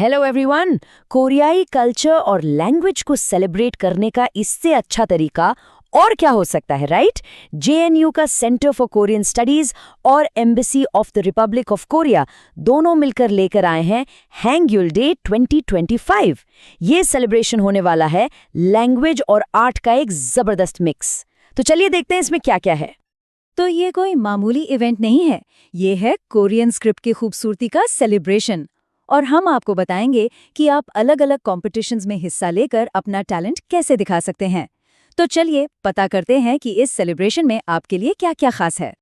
Hello everyone. कोरियाई culture और language को सेलिब्रेट करने का इससे अच्छा तरीका और क्या हो सकता है, राइट? जेएनयू का सेंटर फॉर कोरियन स्टडीज और embassy of the Republic of Korea दोनों मिलकर लेकर आए हैं हैंग्यूल डे 2025। ये सेलिब्रेशन होने वाला है लैंग्वेज और आर्ट का एक जबरदस्त मिक्स। तो चलिए देखते हैं इसमें क्या क्या है। तो ये कोई मामूली इवेंट नहीं है, ये है कोरियन स्क्रिप्ट की खूबसूरती का सेलिब्रेशन। और हम आपको बताएंगे कि आप अलग अलग कॉम्पिटिशन्स में हिस्सा लेकर अपना टैलेंट कैसे दिखा सकते हैं। तो चलिए पता करते हैं कि इस सेलिब्रेशन में आपके लिए क्या क्या खास है।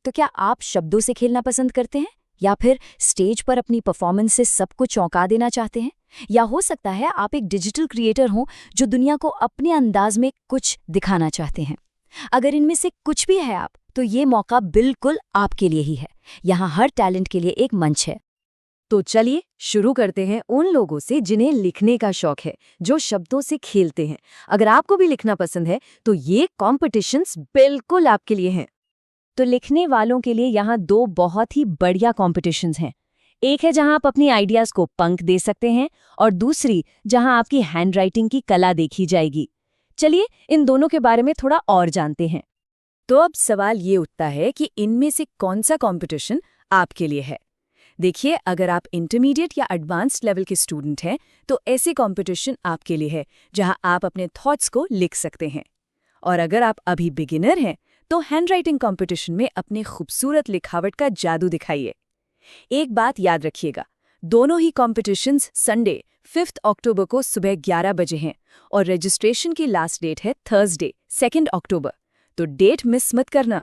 तो क्या आप शब्दों से खेलना पसंद करते हैं या फिर स्टेज पर अपनी परफॉर्मेंस से सबको चौंका देना चाहते हैं? या हो सकता है आप एक डिजिटल क्रिएटर हो जो दुनिया को अपने अंदाज में कुछ दिखाना चाहते हैं। अगर इनमें से कुछ भी है आप, तो ये मौका बिल्कुल आपके लिए ही है। यहाँ हर टैलेंट के लिए एक मंच है। तो चलिए शुरू करते हैं उन लोगों से जिन्हें लिखने का शौक है, जो शब्दों से खेलते हैं। अगर आपको भी लिखना पसंद है तो ये कॉम्पिटिशन्स बिल्कुल आपके लिए हैं। तो लिखने वालों के लिए यहाँ दो बहुत ही बढ़िया कॉम्पिटिशन्स हैं। एक है जहाँ आप अपनी आइडियाज को पंख दे सकते हैं और दूसरी जहाँ आपकी हैंडराइटिंग की कला देखी जाएगी। चलिए इन दोनों के बारे में थोड़ा और जानते हैं। तो अब सवाल ये उठता है कि इनमें से कौन सा कॉम्पिटिशन आपके लिए है। देखिए, अगर आप इंटरमीडिएट या एडवांस्ड लेवल के स्टूडेंट हैं तो ऐसे कंपटीशन आपके लिए है जहां आप अपने थॉट्स को लिख सकते हैं। और अगर आप अभी बिगिनर हैं तो हैंडराइटिंग कंपटीशन में अपने खूबसूरत लिखावट का जादू दिखाइए। एक बात याद रखिएगा, दोनों ही कॉम्पिटिशन्स संडे 5 अक्टूबर को सुबह 11 बजे हैं और रजिस्ट्रेशन की लास्ट डेट है थर्सडे 2 अक्टूबर। तो डेट मिस मत करना।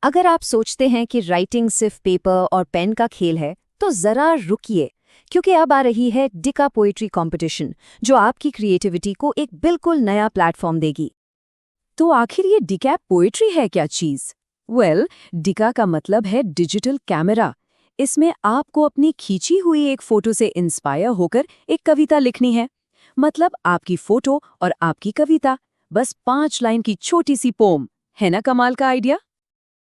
अगर आप सोचते हैं कि राइटिंग सिर्फ पेपर और पेन का खेल है तो जरा रुकिए, क्योंकि अब आ रही है डिका पोएट्री कंपटीशन, जो आपकी क्रिएटिविटी को एक बिल्कुल नया प्लेटफॉर्म देगी। तो आखिर ये डिका पोएट्री है क्या चीज? डिका का मतलब है डिजिटल कैमरा। इसमें आपको अपनी खींची हुई एक फोटो से इंस्पायर होकर एक कविता लिखनी है। मतलब आपकी फोटो और आपकी कविता, बस 5 लाइन की छोटी सी पोम। है ना कमाल का आइडिया?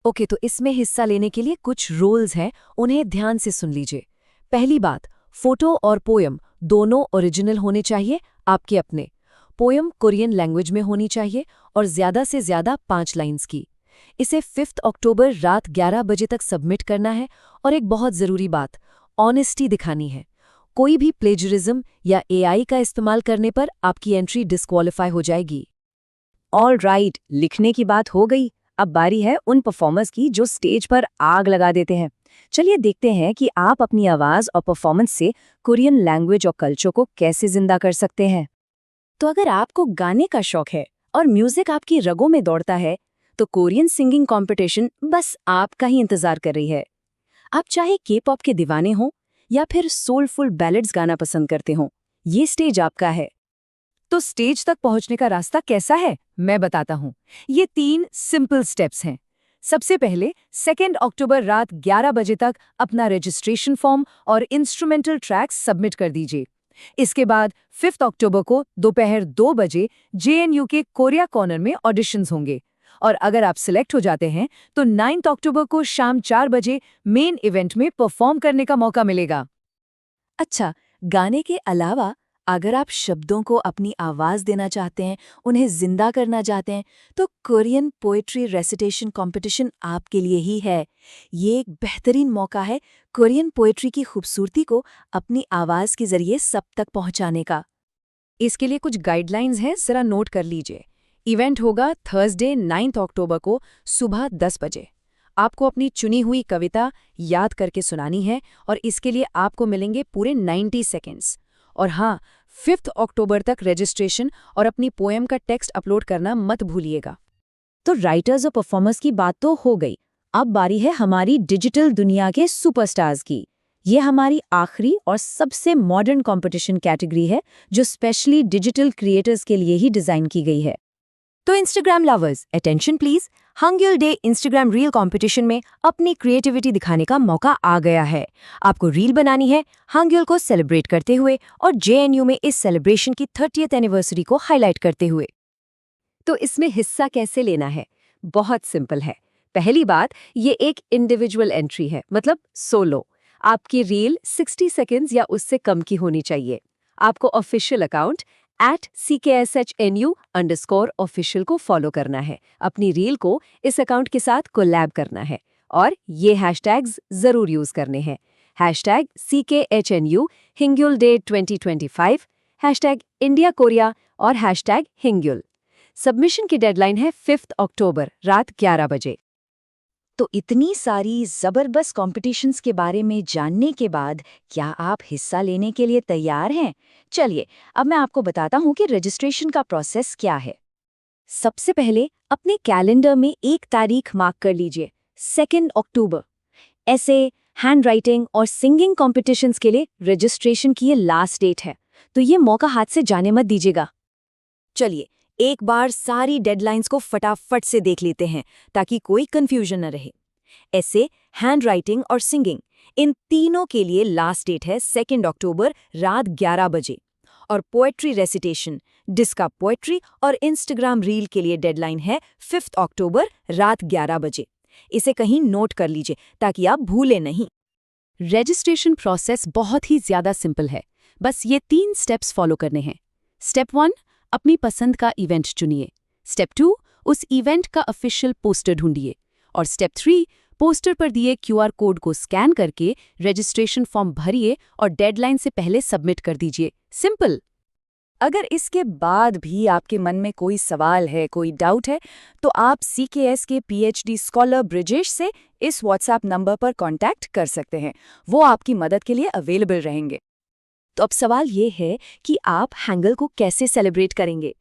ओके, तो इसमें हिस्सा लेने के लिए कुछ रूल्स हैं, उन्हें ध्यान से सुन लीजिए। पहली बात, फोटो और पोयम दोनों ओरिजिनल होने चाहिए, आपके अपने। पोयम कोरियन लैंग्वेज में होनी चाहिए और ज़्यादा से ज़्यादा 5 लाइन्स की। इसे 5 अक्टूबर रात 11 बजे तक सबमिट करना है। और एक बहुत ज़रूरी बात, ऑनेस्टी दिखानी है। कोई भी प्लेजरिज्म या एआई का इस्तेमाल करने पर आपकी एंट्री डिस्क्वालीफाई हो जाएगी। ऑल राइट, लिखने की बात हो गई। अब बारी है उन परफॉर्मर्स की जो स्टेज पर आग लगा देते हैं। चलिए देखते हैं कि आप अपनी आवाज और परफॉर्मेंस से कोरियन लैंग्वेज और कल्चर को कैसे जिंदा कर सकते हैं। तो अगर आपको गाने का शौक है और म्यूजिक आपकी रगों में दौड़ता है तो कोरियन सिंगिंग कंपटीशन बस आपका ही इंतजार कर रही है। आप चाहे के-पॉप के दीवाने हो या फिर सोलफुल बैलेड्स गाना पसंद करते हो, ये स्टेज आपका है। तो स्टेज तक पहुंचने का रास्ता कैसा है, मैं बताता हूं। ये 3 सिंपल स्टेप्स हैं। सबसे पहले 2 अक्टूबर रात 11 बजे तक अपना रजिस्ट्रेशन फॉर्म और इंस्ट्रूमेंटल ट्रैक्स सबमिट कर दीजिए। इसके बाद 5 अक्टूबर को दोपहर 2 बजे जेएनयू के कोरिया कॉर्नर में ऑडिशंस होंगे। और अगर आप सिलेक्ट हो जाते हैं तो 9 अक्टूबर को शाम 4 बजे मेन इवेंट में परफॉर्म करने का मौका मिलेगा। अच्छा, गाने के अलावा अगर आप शब्दों को अपनी आवाज़ देना चाहते हैं, उन्हें जिंदा करना चाहते हैं, तो कोरियन पोएट्री रेसिटेशन कंपटीशन आपके लिए ही है। ये एक बेहतरीन मौका है कोरियन पोएट्री की खूबसूरती को अपनी आवाज़ के जरिए सब तक पहुंचाने का। इसके लिए कुछ गाइडलाइंस हैं, जरा नोट कर लीजिए। इवेंट होगा थर्सडे 9 अक्टूबर को सुबह 10 बजे। आपको अपनी चुनी हुई कविता याद करके सुनानी है और इसके लिए आपको मिलेंगे पूरे 90 सेकेंड्स। और हाँ, 5 अक्टूबर तक रजिस्ट्रेशन और अपनी पोएम का टेक्स्ट अपलोड करना मत भूलिएगा। तो राइटर्स और परफॉर्मर्स की बात तो हो गई। अब बारी है हमारी डिजिटल दुनिया के सुपरस्टार्स की। ये हमारी आखिरी और सबसे मॉडर्न कंपटीशन कैटेगरी है, जो स्पेशली डिजिटल क्रिएटर्स के लिए ही डिज़ाइन की गई है। तो Instagram lovers, attention please. Hangul day Instagram reel competition में अपनी क्रिएटिविटी दिखाने का मौका आ गया है। आपको रील बनानी है हैंग्यूल को सेलिब्रेट करते हुए और जेएनयू में इस सेलिब्रेशन की 30th एनिवर्सरी को हाईलाइट करते हुए। तो इसमें हिस्सा कैसे लेना है? बहुत सिंपल है। पहली बात, ये एक इंडिविजुअल एंट्री है, मतलब सोलो। आपकी रील 60 सेकंड्स या उससे कम की होनी चाहिए। आपको ऑफिशियल अकाउंट @CKSHNU_official को फॉलो करना है। अपनी रील को इस अकाउंट के साथ कोलैब करना है और ये हैशटैग्स जरूर यूज करने हैं। #CKHNU हिंग्युल डे 2025, #India Korea और #Hingyul। सबमिशन की डेडलाइन है 5 अक्टूबर रात 11 बजे। तो इतनी सारी जबरदस्त कॉम्पिटिशन्स के बारे में जानने के बाद क्या आप हिस्सा लेने के लिए तैयार हैं? चलिए, अब मैं आपको बताता हूँ कि रजिस्ट्रेशन का प्रोसेस क्या है। सबसे पहले अपने कैलेंडर में एक तारीख मार्क कर लीजिए, 2 अक्टूबर। ऐसे हैंड राइटिंग और सिंगिंग कॉम्पिटिशन्स के लिए रजिस्ट्रेशन की ये लास्ट डेट है, तो ये मौका हाथ से जाने मत दीजिएगा। चलिए, एक बार सारी डेडलाइंस को फटाफट से देख लेते हैं ताकि कोई कंफ्यूजन न रहे। ऐसे हैंड राइटिंग और सिंगिंग, इन तीनों के लिए लास्ट डेट है 2 अक्टूबर रात 11 बजे। और पोएट्री रेसिटेशन, डिस्का पोएट्री और इंस्टाग्राम रील के लिए डेडलाइन है 5 अक्टूबर रात 11 बजे। इसे कहीं नोट कर लीजिए ताकि आप भूलें नहीं। रजिस्ट्रेशन प्रोसेस बहुत ही ज्यादा सिंपल है, बस ये 3 स्टेप्स फॉलो करने हैं। स्टेप 1, अपनी पसंद का इवेंट चुनिए। स्टेप 2, उस इवेंट का ऑफिशियल पोस्टर ढूंढिए। और स्टेप 3, पोस्टर पर दिए QR कोड को स्कैन करके रजिस्ट्रेशन फॉर्म भरिए और डेडलाइन से पहले सबमिट कर दीजिए। सिंपल। अगर इसके बाद भी आपके मन में कोई सवाल है, कोई डाउट है, तो आप CKS के PhD स्कॉलर ब्रिजेश से इस WhatsApp नंबर पर कांटेक्ट कर सकते हैं। वो आपकी मदद के लिए अवेलेबल रहेंगे। तो अब सवाल ये है कि आप हैंगल को कैसे सेलिब्रेट करेंगे।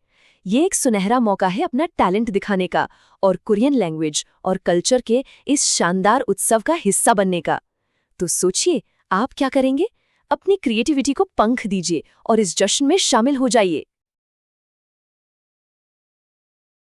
ये एक सुनहरा मौका है अपना टैलेंट दिखाने का और कोरियन लैंग्वेज और कल्चर के इस शानदार उत्सव का हिस्सा बनने का। तो सोचिए, आप क्या करेंगे? अपनी क्रिएटिविटी को पंख दीजिए और इस जश्न में शामिल हो जाइए।